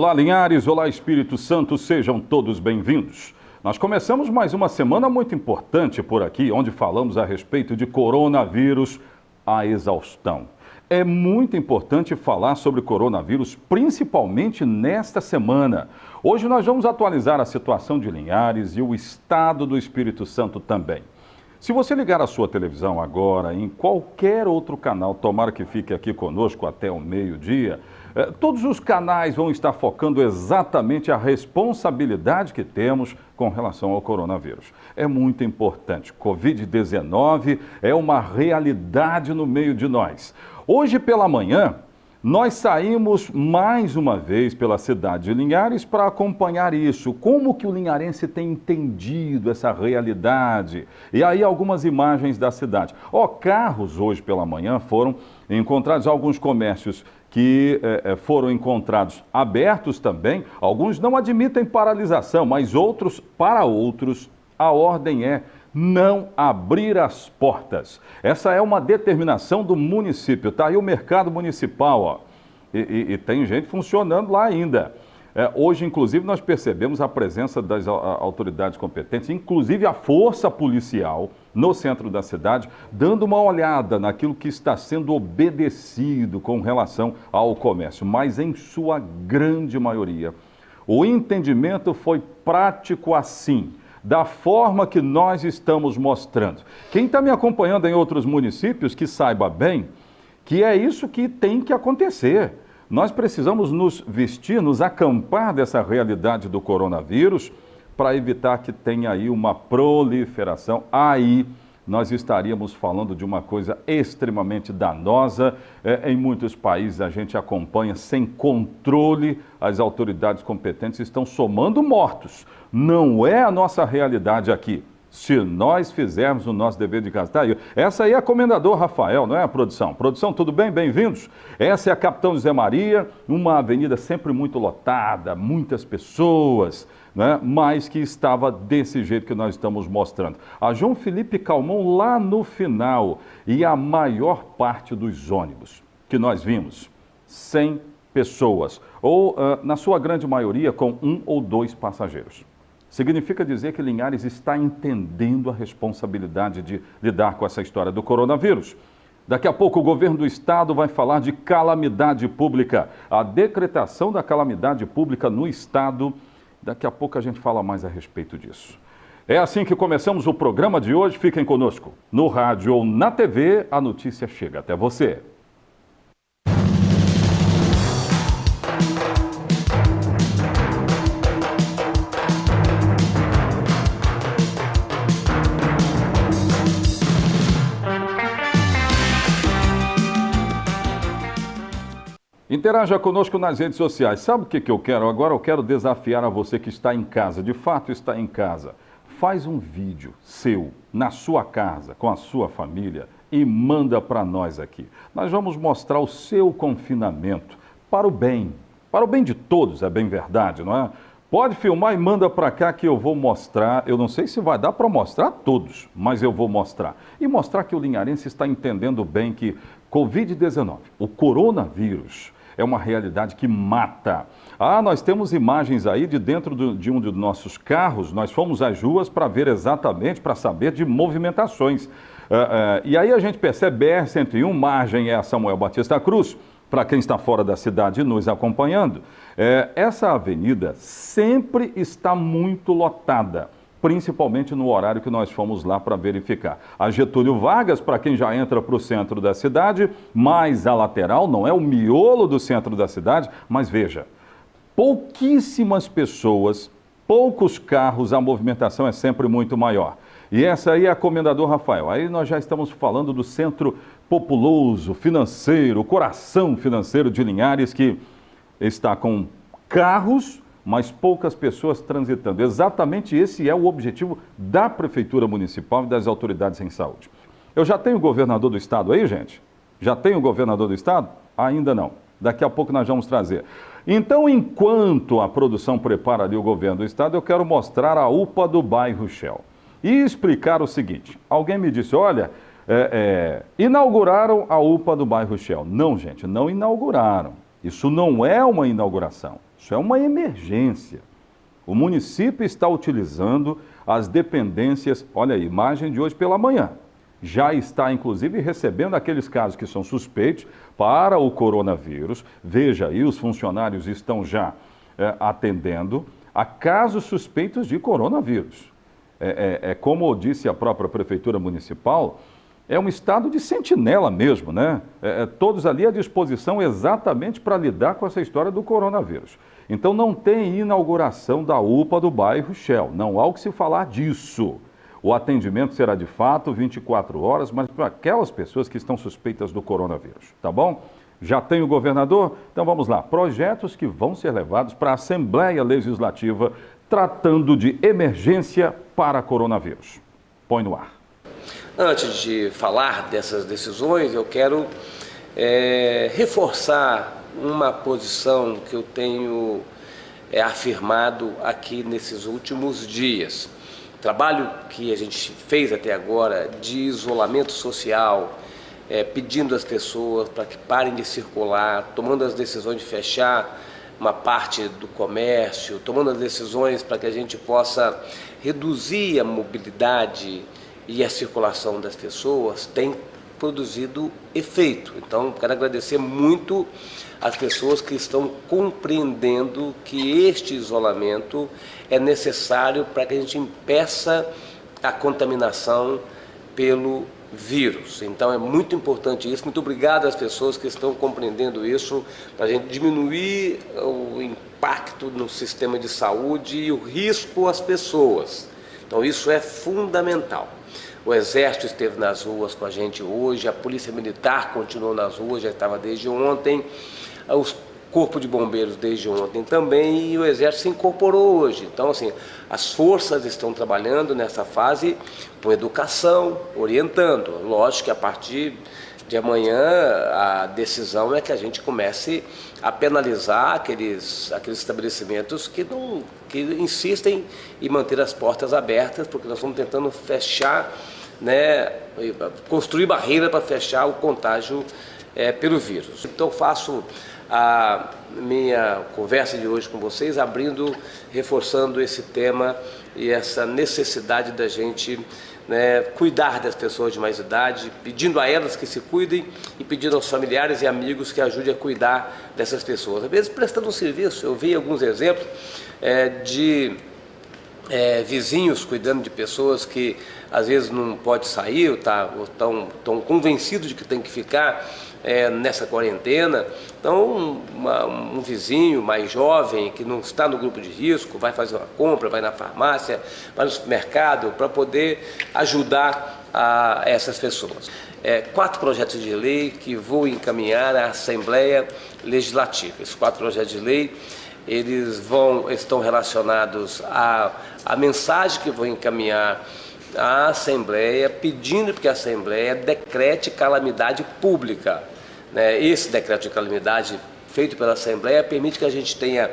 Olá, Linhares, olá, Espírito Santo, sejam todos bem-vindos. Nós começamos mais uma semana muito importante por aqui, onde falamos a respeito de coronavírus à exaustão. É muito importante falar sobre coronavírus, principalmente nesta semana. Hoje nós vamos atualizar a situação de Linhares e o estado do Espírito Santo também. Se você ligar a sua televisão agora, em qualquer outro canal, tomara que fique aqui conosco até o meio-dia, todos os canais vão estar focando exatamente a responsabilidade que temos com relação ao coronavírus. É muito importante. Covid-19 é uma realidade no meio de nós. Hoje pela manhã, nós saímos mais uma vez pela cidade de Linhares para acompanhar isso. Como que o linharense tem entendido essa realidade? E aí algumas imagens da cidade. Carros hoje pela manhã foram encontrados, alguns comércios que foram encontrados abertos também. Alguns não admitem paralisação, mas para outros, a ordem é não abrir as portas. Essa é uma determinação do município. Está aí o mercado municipal, ó. E tem gente funcionando lá ainda. Hoje, inclusive, nós percebemos a presença das autoridades competentes, inclusive a força policial no centro da cidade, dando uma olhada naquilo que está sendo obedecido com relação ao comércio. Mas, em sua grande maioria, o entendimento foi prático assim, da forma que nós estamos mostrando. Quem está me acompanhando em outros municípios, que saiba bem que é isso que tem que acontecer. Nós precisamos nos vestir, nos acampar dessa realidade do coronavírus para evitar que tenha aí uma proliferação. Aí nós estaríamos falando de uma coisa extremamente danosa. Em muitos países a gente acompanha sem controle, as autoridades competentes estão somando mortos. Não é a nossa realidade aqui. Se nós fizermos o nosso dever de casa. Tá aí. Essa aí é a Comendador Rafael, não é a produção? Produção, tudo bem? Bem-vindos. Essa é a Capitão José Maria, uma avenida sempre muito lotada, muitas pessoas, né? Mas que estava desse jeito que nós estamos mostrando. A João Felipe Calmon lá no final e a maior parte dos ônibus que nós vimos, 100 pessoas, ou na sua grande maioria com 1 ou 2 passageiros. Significa dizer que Linhares está entendendo a responsabilidade de lidar com essa história do coronavírus. Daqui a pouco o governo do estado vai falar de calamidade pública, a decretação da calamidade pública no estado. Daqui a pouco a gente fala mais a respeito disso. É assim que começamos o programa de hoje. Fiquem conosco. No rádio ou na TV, a notícia chega até você. Interaja conosco nas redes sociais. Sabe o que eu quero? Agora eu quero desafiar a você que está em casa, de fato está em casa. Faz um vídeo seu, na sua casa, com a sua família e manda para nós aqui. Nós vamos mostrar o seu confinamento para o bem de todos, é bem verdade, não é? Pode filmar e manda para cá que eu vou mostrar. Eu não sei se vai dar para mostrar a todos, mas eu vou mostrar. E mostrar que o linharense está entendendo bem que Covid-19, o coronavírus, é uma realidade que mata. Nós temos imagens aí de dentro de um dos nossos carros. Nós fomos às ruas para ver exatamente, para saber de movimentações. E aí a gente percebe BR-101, margem é a Samuel Batista Cruz, para quem está fora da cidade nos acompanhando. Essa avenida sempre está muito lotada, principalmente no horário que nós fomos lá para verificar. A Getúlio Vargas, para quem já entra para o centro da cidade, mais a lateral, não é o miolo do centro da cidade, mas veja, pouquíssimas pessoas, poucos carros, a movimentação é sempre muito maior. E essa aí é a Comendador Rafael. Aí nós já estamos falando do centro populoso, financeiro, o coração financeiro de Linhares, que está com carros, mas poucas pessoas transitando. Exatamente esse é o objetivo da Prefeitura Municipal e das autoridades em saúde. Eu já tenho o governador do estado aí, gente? Já tenho o governador do estado? Ainda não. Daqui a pouco nós vamos trazer. Então, enquanto a produção prepara ali o governo do estado, eu quero mostrar a UPA do bairro Shell. E explicar o seguinte. Alguém me disse, olha, inauguraram a UPA do bairro Shell. Não, gente, não inauguraram. Isso não é uma inauguração, isso é uma emergência. O município está utilizando as dependências, olha aí, imagem de hoje pela manhã. Já está, inclusive, recebendo aqueles casos que são suspeitos para o coronavírus. Veja aí, os funcionários estão já atendendo a casos suspeitos de coronavírus. Como disse a própria Prefeitura Municipal, é um estado de sentinela mesmo, né? Todos ali à disposição exatamente para lidar com essa história do coronavírus. Então não tem inauguração da UPA do bairro Shell, não há o que se falar disso. O atendimento será de fato 24 horas, mas para aquelas pessoas que estão suspeitas do coronavírus, tá bom? Já tem o governador? Então vamos lá. Projetos que vão ser levados para a Assembleia Legislativa tratando de emergência para coronavírus. Põe no ar. Antes de falar dessas decisões, eu quero reforçar uma posição que eu tenho afirmado aqui nesses últimos dias. O trabalho que a gente fez até agora de isolamento social, pedindo às pessoas para que parem de circular, tomando as decisões de fechar uma parte do comércio, tomando as decisões para que a gente possa reduzir a mobilidade e a circulação das pessoas, tem produzido efeito. Então, quero agradecer muito as pessoas que estão compreendendo que este isolamento é necessário para que a gente impeça a contaminação pelo vírus. Então é muito importante isso. Muito obrigado às pessoas que estão compreendendo isso, para a gente diminuir o impacto no sistema de saúde e o risco às pessoas. Então isso é fundamental. O Exército esteve nas ruas com a gente hoje, a Polícia Militar continuou nas ruas, já estava desde ontem, o Corpo de Bombeiros desde ontem também, e o Exército se incorporou hoje. Então, assim, as forças estão trabalhando nessa fase com educação, orientando. Lógico que a partir de amanhã a decisão é que a gente comece a penalizar aqueles estabelecimentos que insistem em manter as portas abertas, porque nós estamos tentando fechar, construir barreira para fechar o contágio pelo vírus. Então faço a minha conversa de hoje com vocês reforçando esse tema e essa necessidade da gente cuidar das pessoas de mais idade, pedindo a elas que se cuidem e pedindo aos familiares e amigos que ajudem a cuidar dessas pessoas. Às vezes prestando um serviço, eu vi alguns exemplos de vizinhos cuidando de pessoas que às vezes não pode sair, ou estão convencidos de que tem que ficar nessa quarentena. Então um vizinho mais jovem que não está no grupo de risco vai fazer uma compra, vai na farmácia, vai no supermercado para poder ajudar essas pessoas. 4 projetos de lei que vou encaminhar à Assembleia Legislativa. Esses 4 projetos de lei estão relacionados à mensagem que vou encaminhar à Assembleia, pedindo que a Assembleia decrete calamidade pública. Esse decreto de calamidade feito pela Assembleia permite que a gente tenha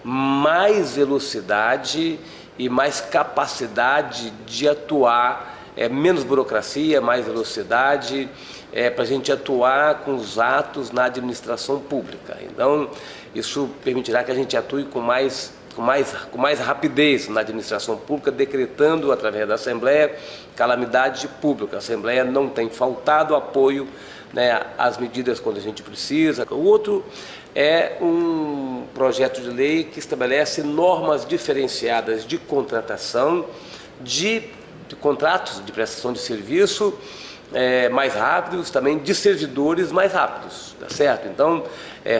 mais velocidade e mais capacidade de atuar, menos burocracia, mais velocidade, para a gente atuar com os atos na administração pública. Então, isso permitirá que a gente atue com mais rapidez na administração pública, decretando através da Assembleia calamidade pública. A Assembleia não tem faltado apoio às medidas quando a gente precisa. O outro é um projeto de lei que estabelece normas diferenciadas de contratação, de contratos de prestação de serviço mais rápidos, também de servidores mais rápidos, tá certo? Então,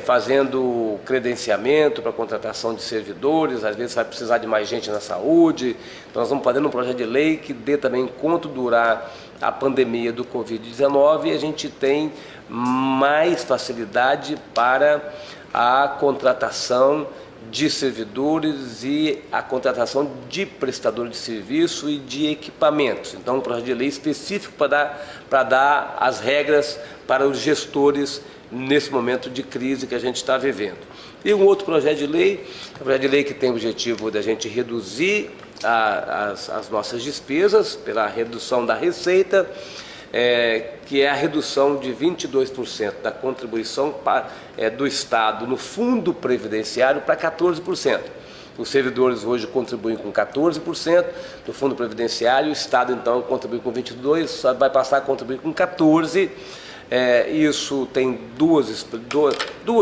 fazendo credenciamento para contratação de servidores, às vezes vai precisar de mais gente na saúde, então nós vamos fazendo um projeto de lei que dê também, enquanto durar a pandemia do Covid-19, a gente tem mais facilidade para a contratação de servidores e a contratação de prestadores de serviço e de equipamentos. Então, um projeto de lei específico para dar as regras para os gestores nesse momento de crise que a gente está vivendo. E um outro projeto de lei, que tem o objetivo da gente reduzir as nossas despesas pela redução da receita, que é a redução de 22% da contribuição do Estado no fundo previdenciário para 14%. Os servidores hoje contribuem com 14% do fundo previdenciário, o Estado então contribui com 22%, vai passar a contribuir com 14%. Isso tem duas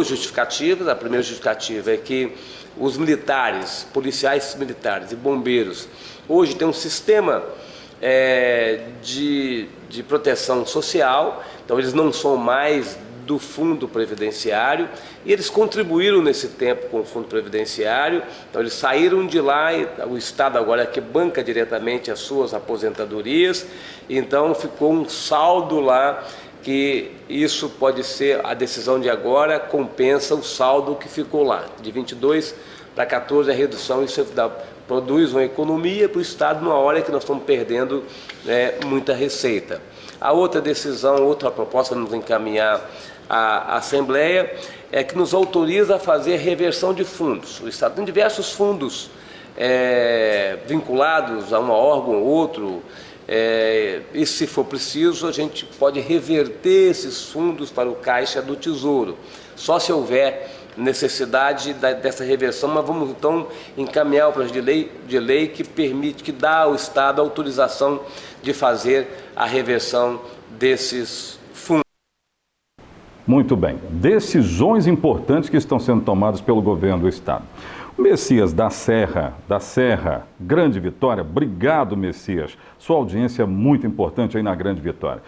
justificativas. A primeira justificativa é que os militares, policiais militares e bombeiros, hoje tem um sistema de proteção social, então eles não são mais do fundo previdenciário, e eles contribuíram nesse tempo com o fundo previdenciário, então eles saíram de lá, e o Estado agora é que banca diretamente as suas aposentadorias, então ficou um saldo lá, que isso pode ser, a decisão de agora compensa o saldo que ficou lá, de 22 para 14 a redução, isso produz uma economia para o Estado numa hora que nós estamos perdendo muita receita. A outra decisão, outra proposta, vamos encaminhar à Assembleia, é que nos autoriza a fazer reversão de fundos. O Estado tem diversos fundos vinculados a um órgão ou outro, e se for preciso a gente pode reverter esses fundos para o Caixa do Tesouro, só se houver necessidade dessa reversão, mas vamos então encaminhar o projeto de lei que permite, que dá ao Estado a autorização de fazer a reversão desses fundos. Muito bem, decisões importantes que estão sendo tomadas pelo governo do Estado. O Messias da Serra, Grande Vitória, obrigado, Messias, sua audiência é muito importante aí na Grande Vitória.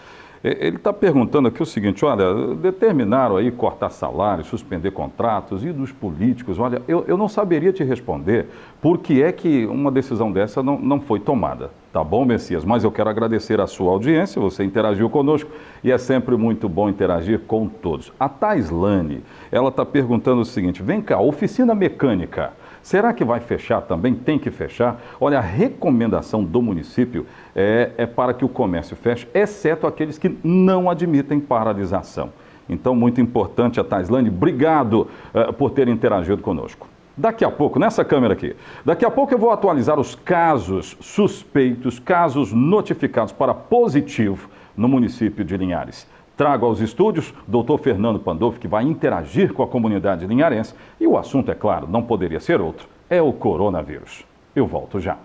Ele está perguntando aqui o seguinte, olha, determinaram aí cortar salários, suspender contratos, e dos políticos, olha, eu não saberia te responder por que é que uma decisão dessa não foi tomada. Tá bom, Messias? Mas eu quero agradecer a sua audiência, você interagiu conosco e é sempre muito bom interagir com todos. A Taislane, ela está perguntando o seguinte, vem cá, oficina mecânica, será que vai fechar também? Tem que fechar? Olha, a recomendação do município é para que o comércio feche, exceto aqueles que não admitem paralisação. Então, muito importante, a Taislane, obrigado por ter interagido conosco. Daqui a pouco, nessa câmera aqui, daqui a pouco eu vou atualizar os casos suspeitos, casos notificados para positivo no município de Linhares. Trago aos estúdios o Dr. Fernando Pandolfi, que vai interagir com a comunidade linharense. E o assunto, é claro, não poderia ser outro, é o coronavírus. Eu volto já.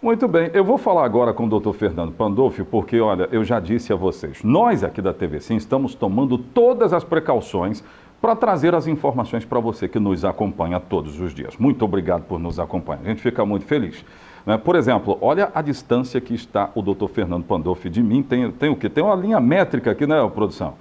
Muito bem, eu vou falar agora com o Dr. Fernando Pandolfi, porque, olha, eu já disse a vocês, nós aqui da TV Sim estamos tomando todas as precauções para trazer as informações para você que nos acompanha todos os dias. Muito obrigado por nos acompanhar, a gente fica muito feliz. Por exemplo, olha a distância que está o Dr. Fernando Pandolfi de mim, tem o quê? Tem uma linha métrica aqui, né, produção?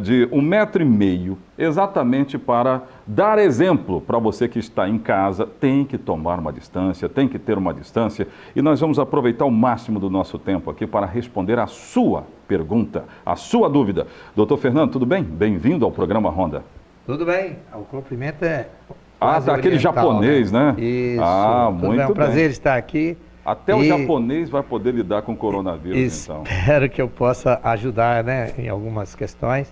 De 1,5 metro, exatamente para dar exemplo para você que está em casa, tem que tomar uma distância, tem que ter uma distância, e nós vamos aproveitar o máximo do nosso tempo aqui para responder a sua pergunta, a sua dúvida. Doutor Fernando, tudo bem? Bem-vindo ao programa Ronda. Tudo bem, o cumprimento é daquele japonês, né? Isso, muito bem. É um prazer estar aqui. Até o japonês vai poder lidar com o coronavírus, então. Espero que eu possa ajudar, né, em algumas questões.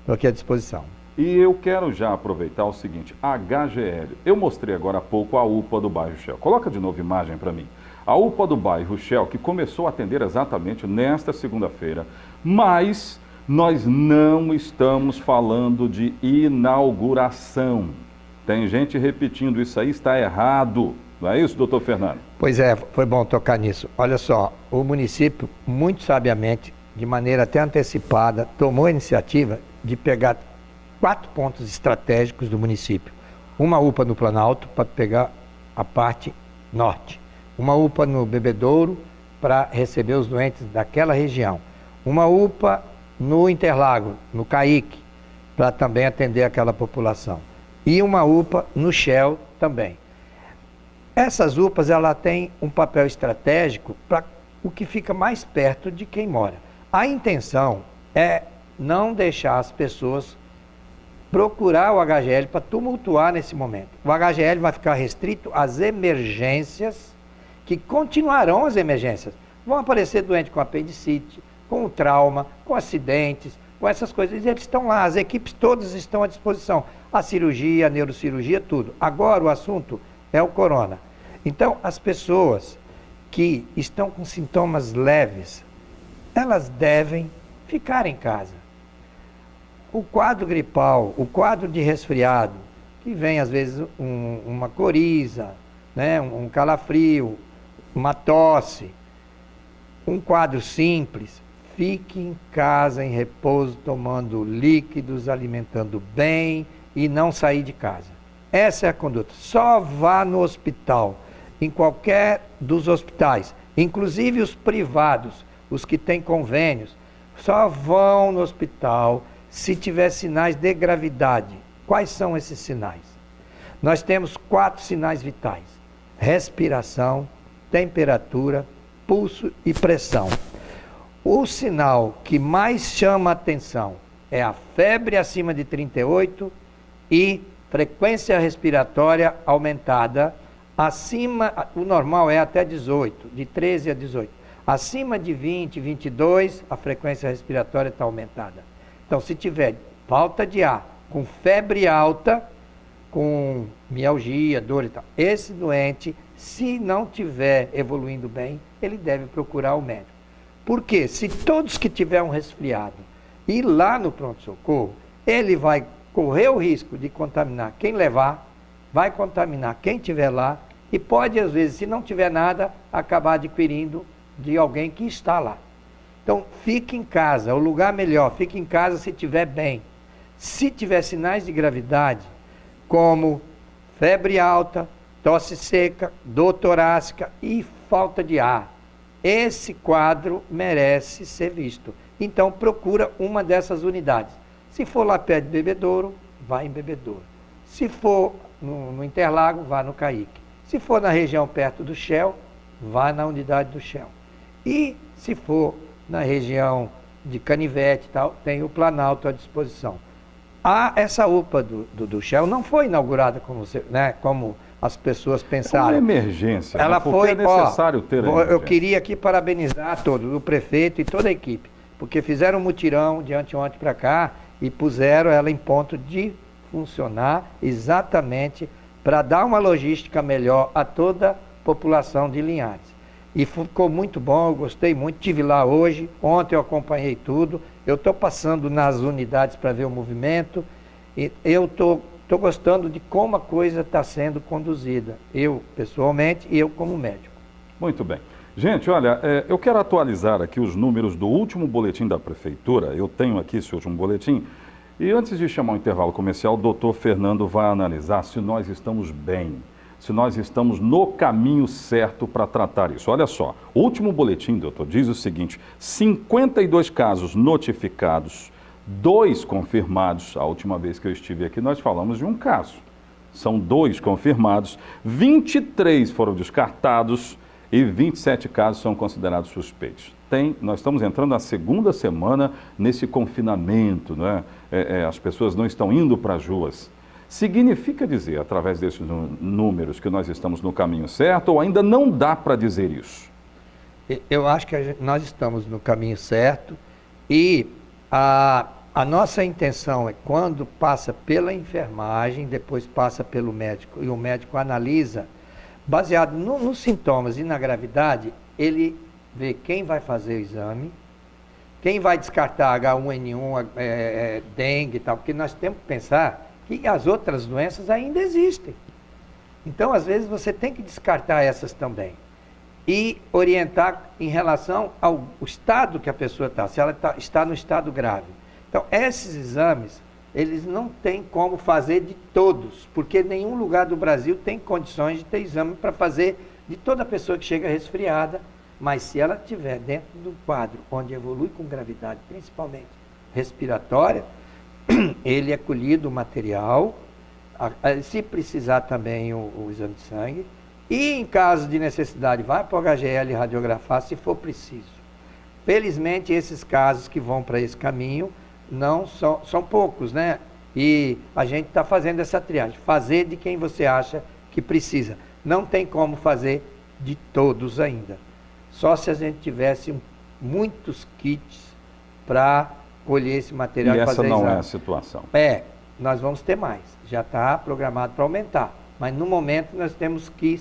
Estou aqui à disposição. E eu quero já aproveitar o seguinte, HGL. Eu mostrei agora há pouco a UPA do bairro Shell. Coloca de novo imagem para mim. A UPA do bairro Shell, que começou a atender exatamente nesta segunda-feira, mas nós não estamos falando de inauguração. Tem gente repetindo isso aí, está errado. Não é isso, doutor Fernando? Pois é, foi bom tocar nisso. Olha só, o município, muito sabiamente, de maneira até antecipada, tomou a iniciativa de pegar 4 pontos estratégicos do município. Uma UPA no Planalto, para pegar a parte norte. Uma UPA no Bebedouro, para receber os doentes daquela região. Uma UPA no Interlago, no Caique, para também atender aquela população. E uma UPA no Shell também. Essas UPAs, ela tem um papel estratégico para o que fica mais perto de quem mora. A intenção é não deixar as pessoas procurar o HGL para tumultuar nesse momento. O HGL vai ficar restrito às emergências, que continuarão as emergências. Vão aparecer doentes com apendicite, com o trauma, com acidentes, com essas coisas. E eles estão lá, as equipes todas estão à disposição. A cirurgia, a neurocirurgia, tudo. Agora o assunto é o corona. Então, as pessoas que estão com sintomas leves, elas devem ficar em casa. O quadro gripal, o quadro de resfriado, que vem às vezes uma coriza, né, um calafrio, uma tosse, um quadro simples, fique em casa, em repouso, tomando líquidos, alimentando bem e não sair de casa. Essa é a conduta. Só vá no hospital, em qualquer dos hospitais, inclusive os privados, os que têm convênios, só vão no hospital se tiver sinais de gravidade. Quais são esses sinais? Nós temos 4 sinais vitais: respiração, temperatura, pulso e pressão. O sinal que mais chama a atenção é a febre acima de 38 e frequência respiratória aumentada acima, o normal é até 18, de 13 a 18. Acima de 20, 22, a frequência respiratória está aumentada. Então, se tiver falta de ar, com febre alta, com mialgia, dor e tal, esse doente, se não tiver evoluindo bem, ele deve procurar o médico. Por quê? Se todos que tiver um resfriado ir lá no pronto-socorro, ele vai correr o risco de contaminar quem levar, vai contaminar quem estiver lá e pode, às vezes, se não tiver nada, acabar adquirindo de alguém que está lá. Então, fique em casa, o lugar melhor, fique em casa se estiver bem. Se tiver sinais de gravidade, como febre alta, tosse seca, dor torácica e falta de ar, esse quadro merece ser visto. Então, procura uma dessas unidades. Se for lá perto de Bebedouro, vá em Bebedouro. Se for no Interlago, vá no Caique. Se for na região perto do Shell, vá na unidade do Shell. E se for na região de Canivete e tal, tem o Planalto à disposição. Essa UPA do Shell não foi inaugurada como as pessoas pensaram. É uma emergência, ela foi, é necessário ter a eu queria aqui parabenizar todos, o prefeito e toda a equipe, porque fizeram um mutirão de anteontem para cá e puseram ela em ponto de funcionar exatamente para dar uma logística melhor a toda a população de Linhares. E ficou muito bom, eu gostei muito, estive lá hoje, ontem eu acompanhei tudo, eu estou passando nas unidades para ver o movimento, e eu estou gostando de como a coisa está sendo conduzida, eu pessoalmente e eu como médico. Muito bem. Gente, olha, eu quero atualizar aqui os números do último boletim da Prefeitura, eu tenho aqui esse último boletim, e antes de chamar o intervalo comercial, o doutor Fernando vai analisar se nós estamos bem, se nós estamos no caminho certo para tratar isso. Olha só, o último boletim, doutor, diz o seguinte: 52 casos notificados, 2 confirmados. A última vez que eu estive aqui, nós falamos de um caso. São 2 confirmados, 23 foram descartados e 27 casos são considerados suspeitos. Nós estamos entrando na segunda semana nesse confinamento, né? As pessoas não estão indo para as ruas. Significa dizer, através desses números, que nós estamos no caminho certo ou ainda não dá para dizer isso? Eu acho que nós estamos no caminho certo e a nossa intenção é, quando passa pela enfermagem, depois passa pelo médico e o médico analisa, baseado nos sintomas e na gravidade, ele vê quem vai fazer o exame, quem vai descartar H1N1, dengue e tal, porque nós temos que pensar que as outras doenças ainda existem. Então, às vezes, você tem que descartar essas também. E orientar em relação ao estado que a pessoa está, se ela está no estado grave. Então, esses exames, eles não têm como fazer de todos, porque nenhum lugar do Brasil tem condições de ter exame para fazer de toda pessoa que chega resfriada, mas se ela estiver dentro do quadro onde evolui com gravidade, principalmente respiratória, ele é colhido o material, se precisar também o exame de sangue, e em caso de necessidade vai para o HGL radiografar se for preciso. Felizmente esses casos que vão para esse caminho não são poucos, né? E a gente está fazendo essa triagem, fazer de quem você acha que precisa. Não tem como fazer de todos ainda. Só se a gente tivesse muitos kits para colher esse material E e essa fazer não exame. é a situação. Nós vamos ter mais. Já está programado para aumentar. Mas no momento nós temos que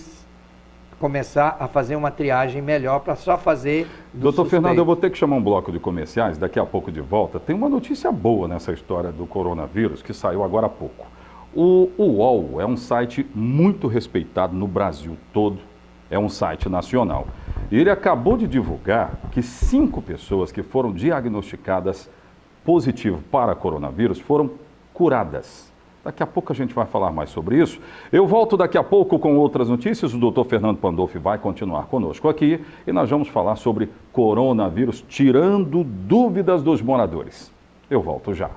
começar a fazer uma triagem melhor para só fazer do Doutor Fernando, suspeito. eu vou ter que chamar um bloco de comerciais, daqui a pouco de volta. Tem uma notícia boa nessa história do coronavírus que saiu agora há pouco. O UOL é um site muito respeitado no Brasil todo, é um site nacional. E ele acabou de divulgar que 5 pessoas que foram diagnosticadas positivo para coronavírus foram curadas. Daqui a pouco a gente vai falar mais sobre isso. Eu volto daqui a pouco com outras notícias. O doutor Fernando Pandolfi vai continuar conosco aqui e nós vamos falar sobre coronavírus, tirando dúvidas dos moradores. Eu volto já.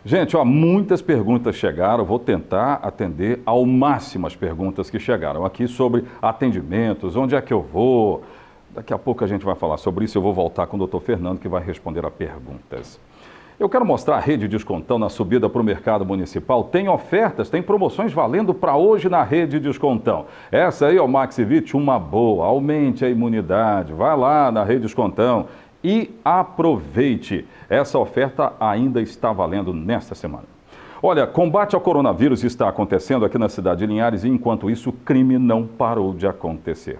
Gente, muitas perguntas chegaram, vou tentar atender ao máximo as perguntas que chegaram aqui sobre atendimentos, onde é que eu vou. Daqui a pouco a gente vai falar sobre isso, eu vou voltar com o doutor Fernando que vai responder a perguntas. Eu quero mostrar a Rede Descontão na subida para o mercado municipal. Tem ofertas, tem promoções valendo para hoje na Rede Descontão. Essa aí, Maxivit, uma boa, aumente a imunidade, vai lá na Rede Descontão e aproveite. Essa oferta ainda está valendo nesta semana. Olha, combate ao coronavírus está acontecendo aqui na cidade de Linhares e, enquanto isso, o crime não parou de acontecer.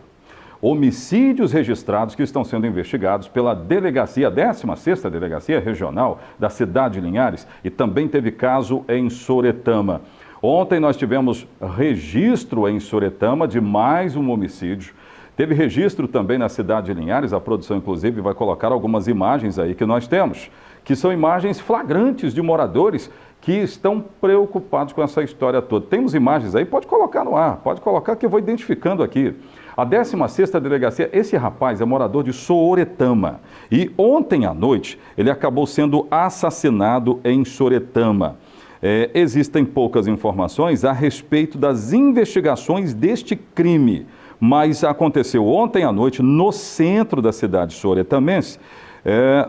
Homicídios registrados que estão sendo investigados pela delegacia, 16ª Delegacia Regional da cidade de Linhares, e também teve caso em Soretama. Ontem nós tivemos registro em Soretama de mais um homicídio. Teve registro também na cidade de Linhares, a produção inclusive vai colocar algumas imagens aí que nós temos, que são imagens flagrantes de moradores que estão preocupados com essa história toda. Temos imagens aí, pode colocar no ar, pode colocar que eu vou identificando aqui. A 16ª Delegacia, esse rapaz é morador de Soretama e ontem à noite ele acabou sendo assassinado em Soretama. Existem poucas informações a respeito das investigações deste crime, mas aconteceu ontem à noite no centro da cidade soretamense.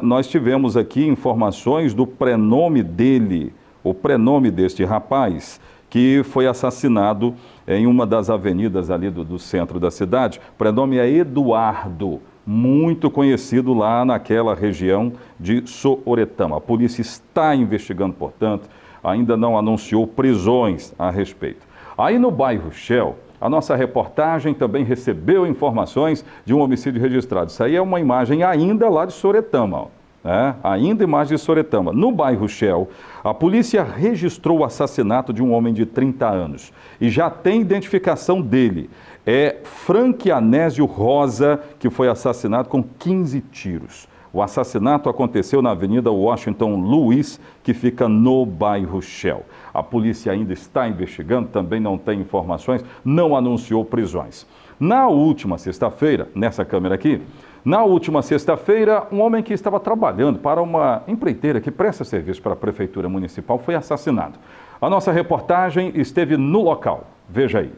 Nós tivemos aqui informações do prenome dele, o prenome deste rapaz, que foi assassinado em uma das avenidas ali do centro da cidade. O prenome é Eduardo, muito conhecido lá naquela região de Soretama. A polícia está investigando, portanto, ainda não anunciou prisões a respeito. Aí no bairro Shell, a nossa reportagem também recebeu informações de um homicídio registrado. Isso aí é uma imagem ainda lá de Soretama, ó. Ainda imagem de Soretama. No bairro Shell, a polícia registrou o assassinato de um homem de 30 anos e já tem identificação dele. É Frank Anésio Rosa, que foi assassinado com 15 tiros. O assassinato aconteceu na Avenida Washington Luiz, que fica no bairro Shell. A polícia ainda está investigando, também não tem informações, não anunciou prisões. Na última sexta-feira, nessa câmera aqui, na última sexta-feira, um homem que estava trabalhando para uma empreiteira que presta serviço para a Prefeitura Municipal foi assassinado. A nossa reportagem esteve no local. Veja aí.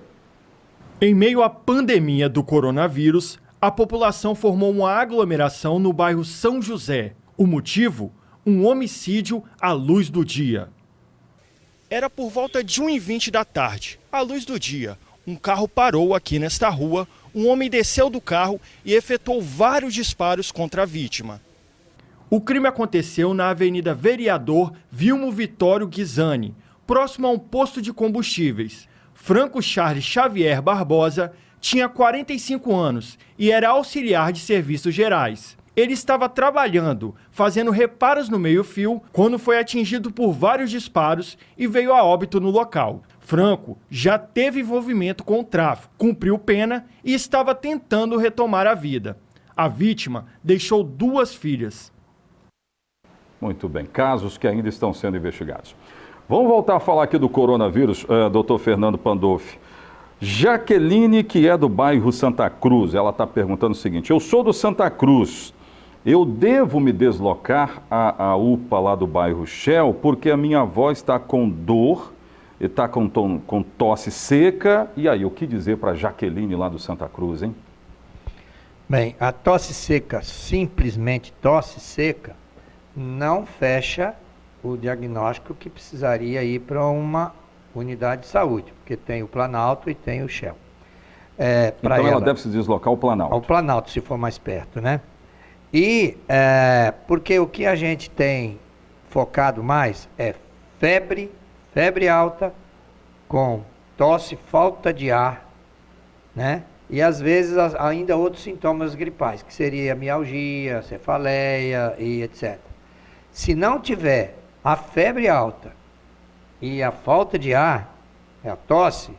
Em meio à pandemia do coronavírus, a população formou uma aglomeração no bairro São José. O motivo? Um homicídio à luz do dia. Era por volta de 1h20 da tarde, à luz do dia. Um carro parou aqui nesta rua, um homem desceu do carro e efetuou vários disparos contra a vítima. O crime aconteceu na Avenida Vereador Vilmo Vitório Guizani, próximo a um posto de combustíveis. Franco Charles Xavier Barbosa tinha 45 anos e era auxiliar de serviços gerais. Ele estava trabalhando, fazendo reparos no meio-fio, quando foi atingido por vários disparos e veio a óbito no local. Franco já teve envolvimento com o tráfico, cumpriu pena e estava tentando retomar a vida. A vítima deixou 2 filhas. Muito bem, casos que ainda estão sendo investigados. Vamos voltar a falar aqui do coronavírus, doutor Fernando Pandolfi. Jaqueline, que é do bairro Santa Cruz, ela está perguntando o seguinte: eu sou do Santa Cruz, eu devo me deslocar à UPA lá do bairro Shell porque a minha avó está com dor, está com tosse seca. E aí, o que dizer para Jaqueline lá do Santa Cruz, hein? Bem, a tosse seca, simplesmente tosse seca, não fecha o diagnóstico que precisaria ir para uma unidade de saúde, porque tem o Planalto e tem o Shell. Então ela deve se deslocar ao Planalto. Ao Planalto, se for mais perto, né? E porque o que a gente tem focado mais é febre alta com tosse, falta de ar, né? E às vezes ainda outros sintomas gripais, que seria mialgia, cefaleia e etc. Se não tiver a febre alta e a falta de ar, a tosse,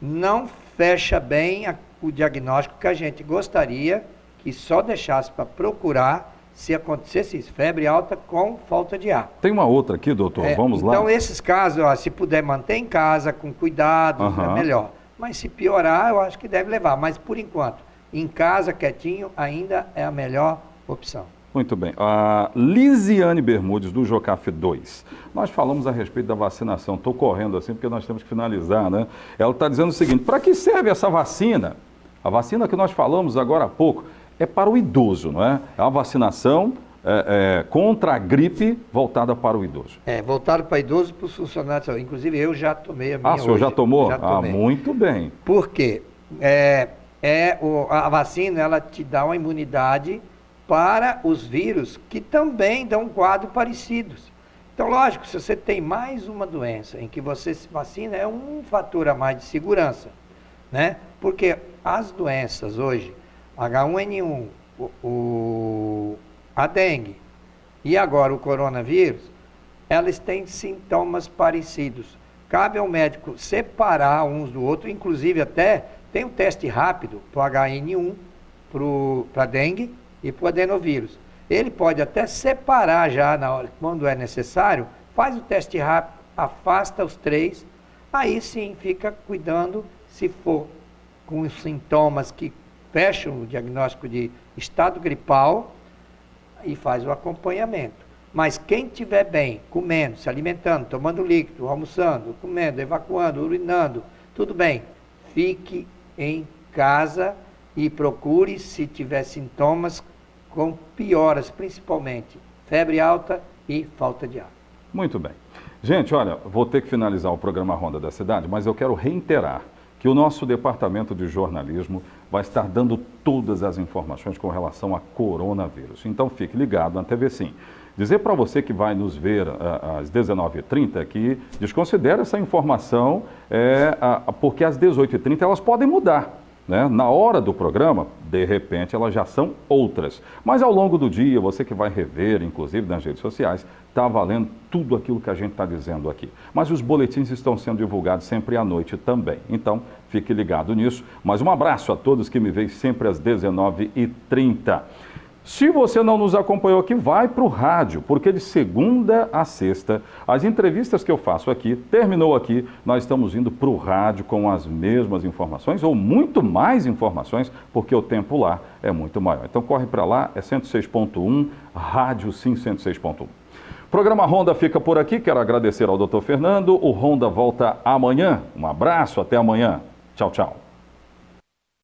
não fecha bem o diagnóstico que a gente gostaria que só deixasse para procurar se acontecesse isso, febre alta com falta de ar. Tem uma outra aqui, doutor, vamos lá. Então, esses casos, se puder manter em casa, com cuidado, é melhor. Mas se piorar, eu acho que deve levar. Mas, por enquanto, em casa, quietinho, ainda é a melhor opção. Muito bem. A Lisiane Bermudes, do Jocaf 2. Nós falamos a respeito da vacinação. Estou correndo assim porque nós temos que finalizar, né? Ela está dizendo o seguinte: para que serve essa vacina? A vacina que nós falamos agora há pouco é para o idoso, não é? É uma vacinação contra a gripe voltada para o idoso. Voltada para idoso e para os funcionários de saúde. Inclusive, eu já tomei a minha hoje. O senhor já tomou? Já tomei. Muito bem. Por quê? A vacina, ela te dá uma imunidade para os vírus que também dão um quadro parecidos. Então, lógico, se você tem mais uma doença em que você se vacina, é um fator a mais de segurança, né? Porque as doenças hoje, H1N1, a dengue e agora o coronavírus, elas têm sintomas parecidos. Cabe ao médico separar uns do outro, inclusive até tem um teste rápido para o H1N1, para a dengue e para o adenovírus. Ele pode até separar já na hora, quando é necessário, faz o teste rápido, afasta os três, aí sim fica cuidando, se for com os sintomas que fecham o diagnóstico de estado gripal, e faz o acompanhamento. Mas quem estiver bem, comendo, se alimentando, tomando líquido, almoçando, comendo, evacuando, urinando, tudo bem, fique em casa e procure, se tiver sintomas, com pioras, principalmente febre alta e falta de ar. Muito bem. Gente, olha, vou ter que finalizar o programa Ronda da Cidade, mas eu quero reiterar que o nosso departamento de jornalismo vai estar dando todas as informações com relação a coronavírus. Então fique ligado na TV Sim. Dizer para você que vai nos ver às 19h30 que desconsidere essa informação, porque às 18h30 elas podem mudar. Né? Na hora do programa, de repente, elas já são outras. Mas ao longo do dia, você que vai rever, inclusive nas redes sociais, está valendo tudo aquilo que a gente está dizendo aqui. Mas os boletins estão sendo divulgados sempre à noite também. Então, fique ligado nisso. Mas um abraço a todos que me veem sempre às 19h30. Se você não nos acompanhou aqui, vai para o rádio, porque de segunda a sexta, as entrevistas que eu faço aqui, terminou aqui, nós estamos indo para o rádio com as mesmas informações, ou muito mais informações, porque o tempo lá é muito maior. Então corre para lá, é 106.1, Rádio Sim 106.1. Programa Ronda fica por aqui, quero agradecer ao Dr. Fernando, o Ronda volta amanhã. Um abraço, até amanhã. Tchau, tchau.